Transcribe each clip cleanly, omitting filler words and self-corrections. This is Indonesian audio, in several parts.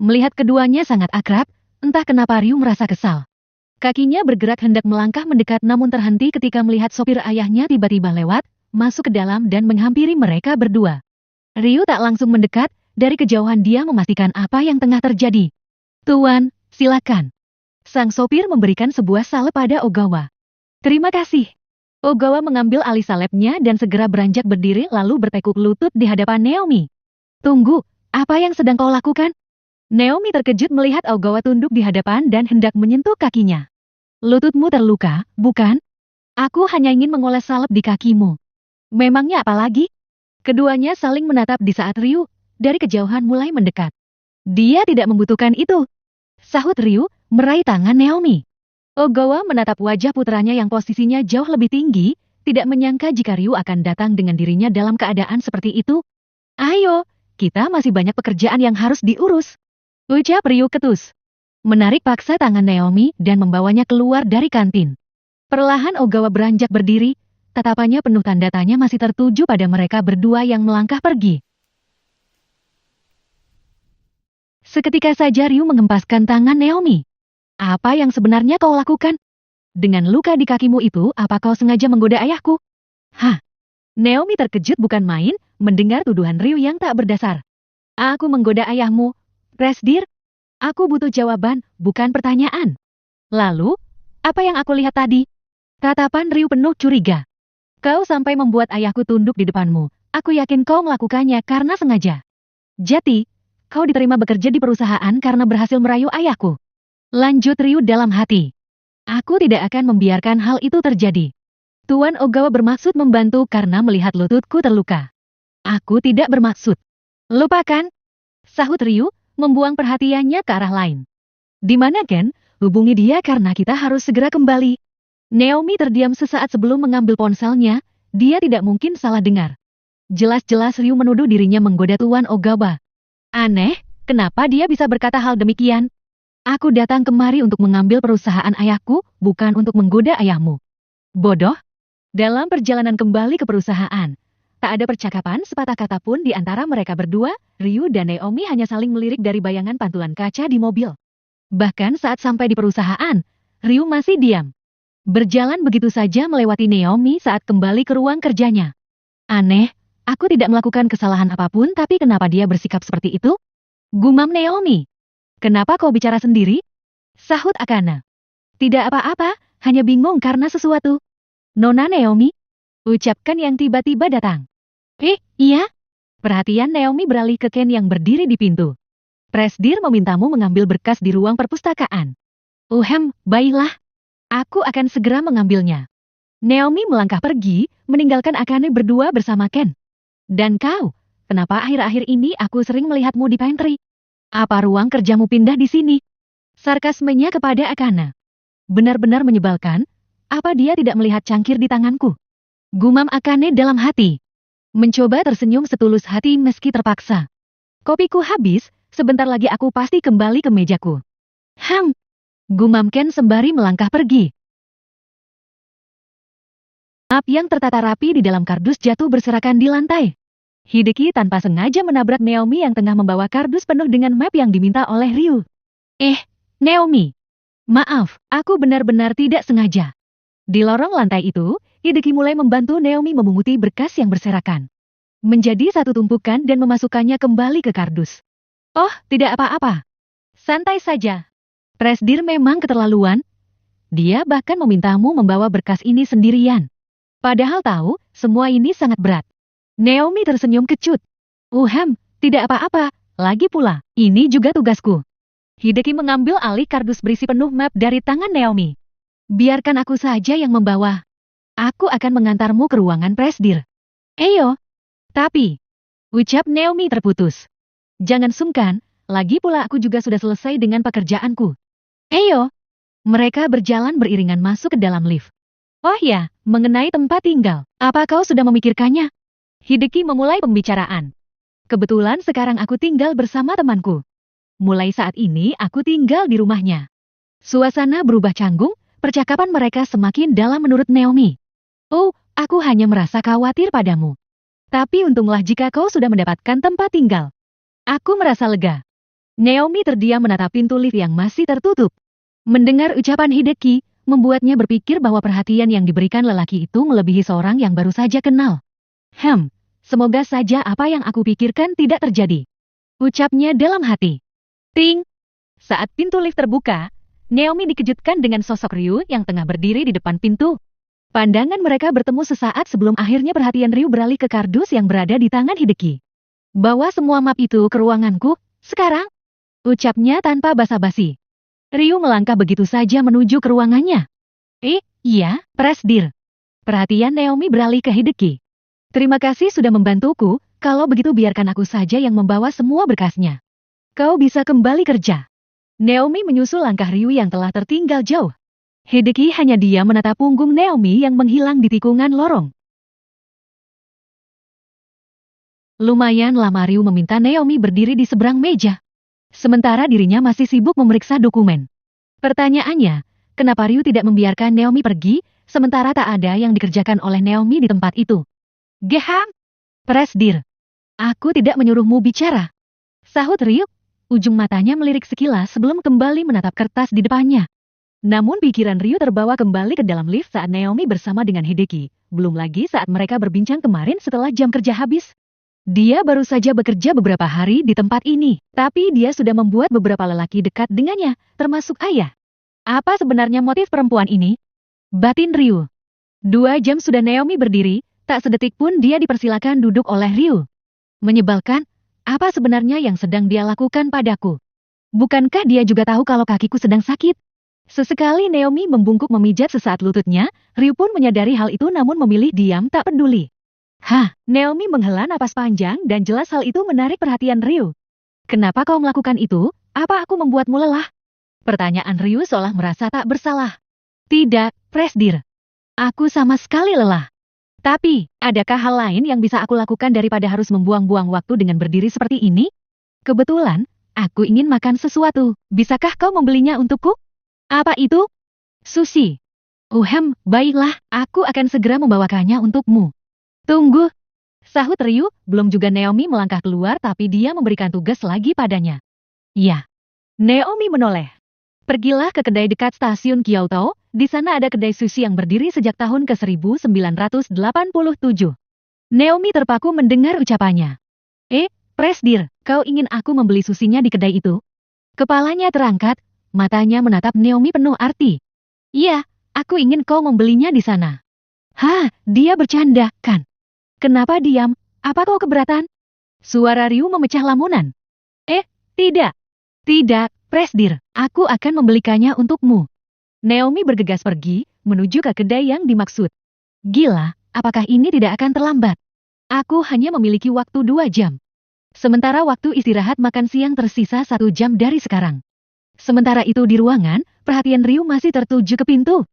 Melihat keduanya sangat akrab, entah kenapa Ryu merasa kesal. Kakinya bergerak hendak melangkah mendekat namun terhenti ketika melihat sopir ayahnya tiba-tiba lewat, masuk ke dalam dan menghampiri mereka berdua. Ryu tak langsung mendekat, dari kejauhan dia memastikan apa yang tengah terjadi. Tuan, silakan. Sang sopir memberikan sebuah salep pada Ogawa. Terima kasih. Ogawa mengambil alih salepnya dan segera beranjak berdiri lalu bertekuk lutut di hadapan Naomi. Tunggu, apa yang sedang kau lakukan? Naomi terkejut melihat Ogawa tunduk di hadapan dan hendak menyentuh kakinya. Lututmu terluka, bukan? Aku hanya ingin mengoles salep di kakimu. Memangnya apa lagi? Keduanya saling menatap di saat Ryu, dari kejauhan mulai mendekat. Dia tidak membutuhkan itu. Sahut Ryu, meraih tangan Naomi. Ogawa menatap wajah putranya yang posisinya jauh lebih tinggi, tidak menyangka jika Ryu akan datang dengan dirinya dalam keadaan seperti itu. Ayo, kita masih banyak pekerjaan yang harus diurus. Ucap Ryu ketus. Menarik paksa tangan Naomi dan membawanya keluar dari kantin. Perlahan Ogawa beranjak berdiri, tatapannya penuh tanda tanya masih tertuju pada mereka berdua yang melangkah pergi. Seketika saja Ryu mengempaskan tangan Naomi. Apa yang sebenarnya kau lakukan? Dengan luka di kakimu itu, apa kau sengaja menggoda ayahku? Hah? Naomi terkejut bukan main, mendengar tuduhan Ryu yang tak berdasar. Aku menggoda ayahmu, Presdir? Aku butuh jawaban, bukan pertanyaan. Lalu, apa yang aku lihat tadi? Tatapan Ryu penuh curiga. Kau sampai membuat ayahku tunduk di depanmu. Aku yakin kau melakukannya karena sengaja. Jadi, kau diterima bekerja di perusahaan karena berhasil merayu ayahku. Lanjut Ryu dalam hati. Aku tidak akan membiarkan hal itu terjadi. Tuan Ogawa bermaksud membantu karena melihat lututku terluka. Aku tidak bermaksud. Lupakan. Sahut Ryu, membuang perhatiannya ke arah lain. Di mana Ken? Hubungi dia karena kita harus segera kembali. Naomi terdiam sesaat sebelum mengambil ponselnya, dia tidak mungkin salah dengar. Jelas-jelas Ryu menuduh dirinya menggoda Tuan Ogawa. Aneh, kenapa dia bisa berkata hal demikian? Aku datang kemari untuk mengambil perusahaan ayahku, bukan untuk menggoda ayahmu. Bodoh. Dalam perjalanan kembali ke perusahaan, tak ada percakapan sepatah kata pun di antara mereka berdua, Ryu dan Naomi hanya saling melirik dari bayangan pantulan kaca di mobil. Bahkan saat sampai di perusahaan, Ryu masih diam. Berjalan begitu saja melewati Naomi saat kembali ke ruang kerjanya. Aneh, aku tidak melakukan kesalahan apapun tapi kenapa dia bersikap seperti itu? Gumam Naomi. Kenapa kau bicara sendiri? Sahut Akana. Tidak apa-apa, hanya bingung karena sesuatu. Nona Naomi? Ucapkan yang tiba-tiba datang. Iya? Perhatian Naomi beralih ke Ken yang berdiri di pintu. Presdir memintamu mengambil berkas di ruang perpustakaan. Baiklah. Aku akan segera mengambilnya. Naomi melangkah pergi, meninggalkan Akane berdua bersama Ken. Dan kau, kenapa akhir-akhir ini aku sering melihatmu di pantry? Apa ruang kerjamu pindah di sini? Sarkasmenya kepada Akana. Benar-benar menyebalkan, apa dia tidak melihat cangkir di tanganku? Gumam Akane dalam hati. Mencoba tersenyum setulus hati meski terpaksa. Kopiku habis, sebentar lagi aku pasti kembali ke mejaku. Gumam Ken sembari melangkah pergi. Map yang tertata rapi di dalam kardus jatuh berserakan di lantai. Hideki tanpa sengaja menabrak Naomi yang tengah membawa kardus penuh dengan map yang diminta oleh Ryu. Naomi. Maaf, aku benar-benar tidak sengaja. Di lorong lantai itu, Hideki mulai membantu Naomi memunguti berkas yang berserakan. Menjadi satu tumpukan dan memasukkannya kembali ke kardus. Oh, tidak apa-apa. Santai saja. Presdir memang keterlaluan. Dia bahkan memintamu membawa berkas ini sendirian. Padahal tahu, semua ini sangat berat. Naomi tersenyum kecut. Tidak apa-apa. Lagi pula, ini juga tugasku. Hideki mengambil alih kardus berisi penuh map dari tangan Naomi. Biarkan aku saja yang membawa. Aku akan mengantarmu ke ruangan Presdir. Eyo. Tapi, ucap Naomi terputus. Jangan sungkan, lagi pula aku juga sudah selesai dengan pekerjaanku. Eyo. Mereka berjalan beriringan masuk ke dalam lift. Oh ya, mengenai tempat tinggal, apa kau sudah memikirkannya? Hideki memulai pembicaraan. Kebetulan sekarang aku tinggal bersama temanku. Mulai saat ini aku tinggal di rumahnya. Suasana berubah canggung, percakapan mereka semakin dalam menurut Naomi. Aku hanya merasa khawatir padamu. Tapi untunglah jika kau sudah mendapatkan tempat tinggal. Aku merasa lega. Naomi terdiam menatap pintu lift yang masih tertutup. Mendengar ucapan Hideki, membuatnya berpikir bahwa perhatian yang diberikan lelaki itu melebihi seorang yang baru saja kenal. Semoga saja apa yang aku pikirkan tidak terjadi. Ucapnya dalam hati. Ting! Saat pintu lift terbuka, Naomi dikejutkan dengan sosok Ryu yang tengah berdiri di depan pintu. Pandangan mereka bertemu sesaat sebelum akhirnya perhatian Ryu beralih ke kardus yang berada di tangan Hideki. Bawa semua map itu ke ruanganku, sekarang. Ucapnya tanpa basa-basi. Ryu melangkah begitu saja menuju ke ruangannya. Iya, Presdir. Perhatian Naomi beralih ke Hideki. Terima kasih sudah membantuku, kalau begitu biarkan aku saja yang membawa semua berkasnya. Kau bisa kembali kerja. Naomi menyusul langkah Ryu yang telah tertinggal jauh. Hideki hanya diam menatap punggung Naomi yang menghilang di tikungan lorong. Lumayan lama Ryu meminta Naomi berdiri di seberang meja. Sementara dirinya masih sibuk memeriksa dokumen. Pertanyaannya, kenapa Ryu tidak membiarkan Naomi pergi, sementara tak ada yang dikerjakan oleh Naomi di tempat itu? Geham! Presdir, aku tidak menyuruhmu bicara. Sahut Ryu, ujung matanya melirik sekilas sebelum kembali menatap kertas di depannya. Namun pikiran Ryu terbawa kembali ke dalam lift saat Naomi bersama dengan Hideki, belum lagi saat mereka berbincang kemarin setelah jam kerja habis. Dia baru saja bekerja beberapa hari di tempat ini, tapi dia sudah membuat beberapa lelaki dekat dengannya, termasuk ayah. Apa sebenarnya motif perempuan ini? Batin Ryu. 2 jam sudah Naomi berdiri, tak sedetik pun dia dipersilakan duduk oleh Ryu. Menyebalkan, apa sebenarnya yang sedang dia lakukan padaku? Bukankah dia juga tahu kalau kakiku sedang sakit? Sesekali Naomi membungkuk memijat sesaat lututnya, Ryu pun menyadari hal itu namun memilih diam tak peduli. Naomi menghela napas panjang dan jelas hal itu menarik perhatian Ryu. Kenapa kau melakukan itu? Apa aku membuatmu lelah? Pertanyaan Ryu seolah merasa tak bersalah. Tidak, Presdir. Aku sama sekali lelah. Tapi, adakah hal lain yang bisa aku lakukan daripada harus membuang-buang waktu dengan berdiri seperti ini? Kebetulan, aku ingin makan sesuatu. Bisakah kau membelinya untukku? Apa itu? Sushi. Baiklah, aku akan segera membawakannya untukmu. Tunggu. Sahut Ryu, belum juga Naomi melangkah keluar tapi dia memberikan tugas lagi padanya. Ya. Naomi menoleh. Pergilah ke kedai dekat stasiun Kyoto, di sana ada kedai sushi yang berdiri sejak tahun ke-1987. Naomi terpaku mendengar ucapannya. Presdir, kau ingin aku membeli susinya di kedai itu? Kepalanya terangkat, matanya menatap Naomi penuh arti. Iya, aku ingin kau membelinya di sana. Dia bercanda, kan? Kenapa diam? Apa kau keberatan? Suara Ryu memecah lamunan. Tidak. Tidak, Presdir, aku akan membelikannya untukmu. Naomi bergegas pergi, menuju ke kedai yang dimaksud. Gila, apakah ini tidak akan terlambat? Aku hanya memiliki waktu 2 jam. Sementara waktu istirahat makan siang tersisa 1 jam dari sekarang. Sementara itu di ruangan, perhatian Ryu masih tertuju ke pintu.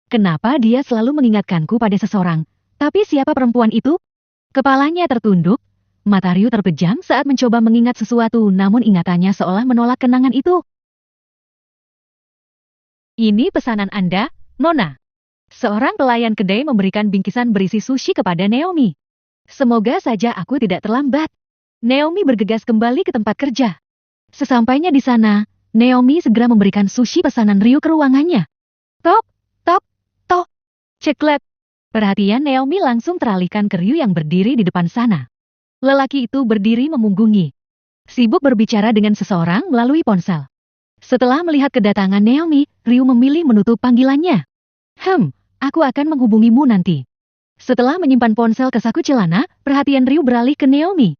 Kenapa dia selalu mengingatkanku pada seseorang? Tapi siapa perempuan itu? Kepalanya tertunduk, mata Ryu terpejam saat mencoba mengingat sesuatu namun ingatannya seolah menolak kenangan itu. Ini pesanan Anda, Nona. Seorang pelayan kedai memberikan bingkisan berisi sushi kepada Naomi. Semoga saja aku tidak terlambat. Naomi bergegas kembali ke tempat kerja. Sesampainya di sana, Naomi segera memberikan sushi pesanan Ryu ke ruangannya. Tok, tok, tok. Ceklet. Perhatian Naomi langsung teralihkan ke Ryu yang berdiri di depan sana. Lelaki itu berdiri memunggungi. Sibuk berbicara dengan seseorang melalui ponsel. Setelah melihat kedatangan Naomi, Ryu memilih menutup panggilannya. Aku akan menghubungimu nanti. Setelah menyimpan ponsel ke saku celana, perhatian Ryu beralih ke Naomi.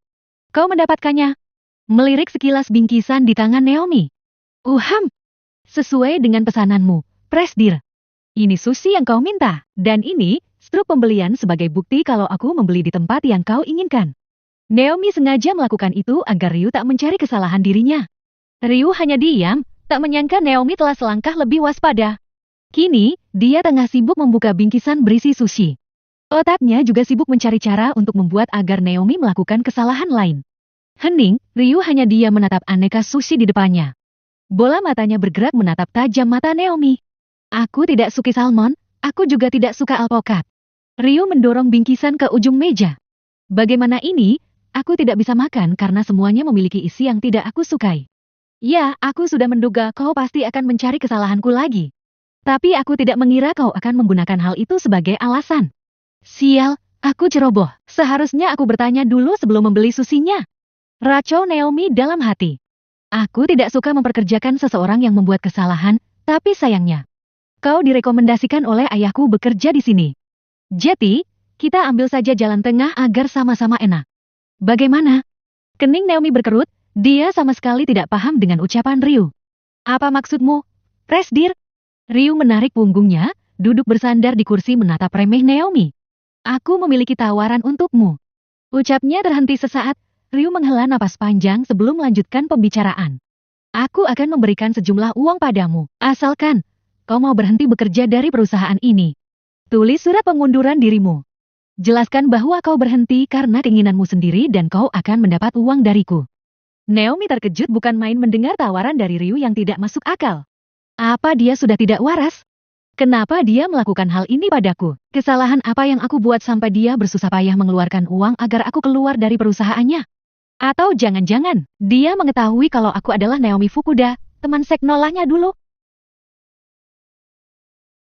Kau mendapatkannya? Melirik sekilas bingkisan di tangan Naomi. Sesuai dengan pesananmu, Presdir. Ini sushi yang kau minta, dan ini struk pembelian sebagai bukti kalau aku membeli di tempat yang kau inginkan. Naomi sengaja melakukan itu agar Ryu tak mencari kesalahan dirinya. Ryu hanya diam, tak menyangka Naomi telah selangkah lebih waspada. Kini, dia tengah sibuk membuka bingkisan berisi sushi. Otaknya juga sibuk mencari cara untuk membuat agar Naomi melakukan kesalahan lain. Hening, Ryu hanya diam menatap aneka sushi di depannya. Bola matanya bergerak menatap tajam mata Naomi. Aku tidak suka salmon, aku juga tidak suka alpokat. Ryu mendorong bingkisan ke ujung meja. Bagaimana ini? Aku tidak bisa makan karena semuanya memiliki isi yang tidak aku sukai. Ya, aku sudah menduga kau pasti akan mencari kesalahanku lagi. Tapi aku tidak mengira kau akan menggunakan hal itu sebagai alasan. Sial, aku ceroboh. Seharusnya aku bertanya dulu sebelum membeli susinya. Racau Naomi dalam hati. Aku tidak suka memperkerjakan seseorang yang membuat kesalahan, tapi sayangnya, kau direkomendasikan oleh ayahku bekerja di sini. Jadi, kita ambil saja jalan tengah agar sama-sama enak. Bagaimana? Kening Naomi berkerut, dia sama sekali tidak paham dengan ucapan Ryu. Apa maksudmu, Presdir? Ryu menarik punggungnya, duduk bersandar di kursi menatap remeh Naomi. Aku memiliki tawaran untukmu. Ucapnya terhenti sesaat, Ryu menghela napas panjang sebelum melanjutkan pembicaraan. Aku akan memberikan sejumlah uang padamu, asalkan kau mau berhenti bekerja dari perusahaan ini. Tulis surat pengunduran dirimu. Jelaskan bahwa kau berhenti karena keinginanmu sendiri dan kau akan mendapat uang dariku. Naomi terkejut bukan main mendengar tawaran dari Ryu yang tidak masuk akal. Apa dia sudah tidak waras? Kenapa dia melakukan hal ini padaku? Kesalahan apa yang aku buat sampai dia bersusah payah mengeluarkan uang agar aku keluar dari perusahaannya? Atau jangan-jangan, dia mengetahui kalau aku adalah Naomi Fukuda, teman sekolahnya dulu?